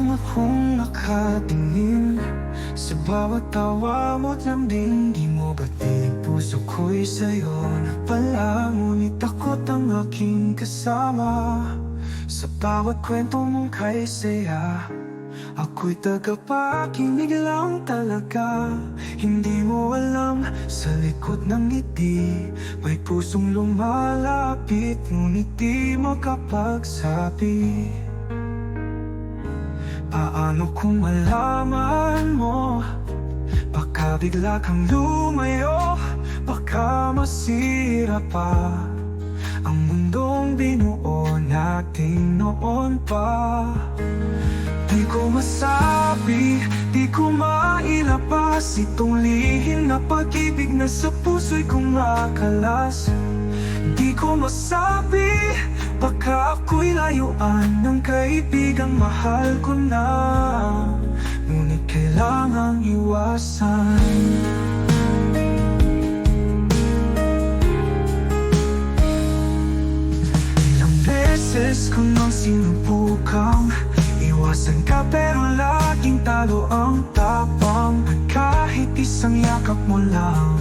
lang akong nakatingin sa bawat tawa mo't lambing. Di mo batig puso ko'y sa'yo napala, ngunit takot ang aking kasama sa bawat kwento mong kay saya. Ako'y tagapakinig lang talaga. Hindi mo alam, sa likod ng ngiti may pusong lumalapit, ngunit di makapagsabi. Paano kung malaman mo? Baka bigla kang lumayo, baka masira pa ang mundong binuo natin noon pa. Di ko masabi, di ko mailabas itong lihim na pag-ibig na sa puso'y kumakalas. Di ko masabi, baka ako'y layuan ng kaibigang mahal ko na, ngunit kailangang iwasan. Ilang beses ko nang sinubukang iwasan ka, pero laging talo ang tapang. Kahit isang yakap mo lang,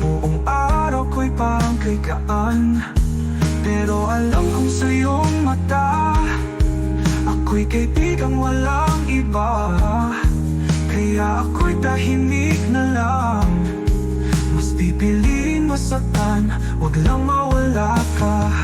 buong araw ko'y parang kay gaan. Pero alam kong sa iyong mata, ako'y kaibigang walang iba. Kaya ako'y tahimik na lang, mas pipiliin masaktan, wag lang mawala ka.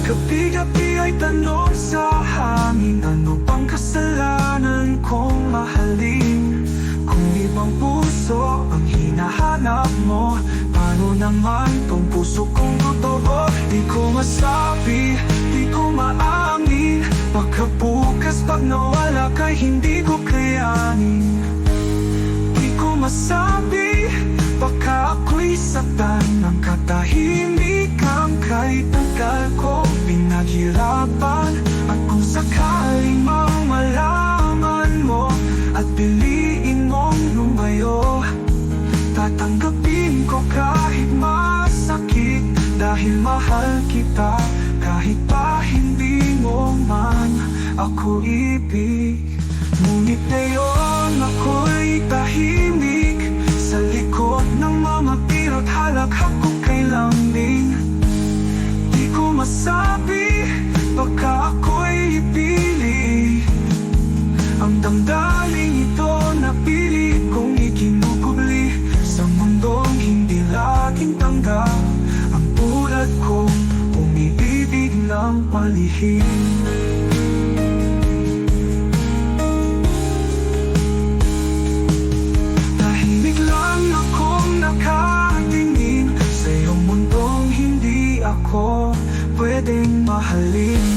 Gabi-gabi ay tanong sa hangin, ano bang kasalanan kong mahalin? Kung ibang puso ang hinahanap mo, paano naman tong puso kong totoo? Di ko masabi, di ko maamin, baka bukas pag nawala ka'y hindi ko kayanin. Di ko masabi, baka ako'y saktan ng katahimikan kahit tagal kong pinaghirapan. At kung sakaling mang malaman mo at piliin mong lumayo, tatanggapin ko kahit masakit, dahil mahal kita kahit pa hindi mo man ako ibig. Ngunit ngayon ako'y tahimik sa likod ng mga pirot halakhak ko kay lambing. Di ko masabi, baka ako'y ipili ang damdamin ito na pilit kong ikinukubli sa mundong hindi laging tanggap ang tulad kong umiibig ng palihim. Tahimik lang akong nakatingin sa iyong mundong hindi ako pwedeng mahalin.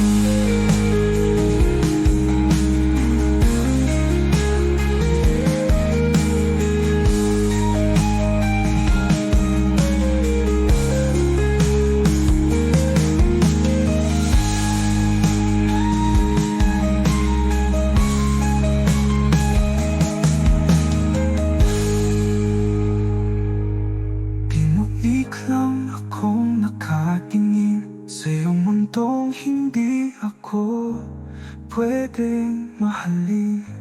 Lang akong nakatingin sa iyong mundong hindi ako pwedeng mahalin.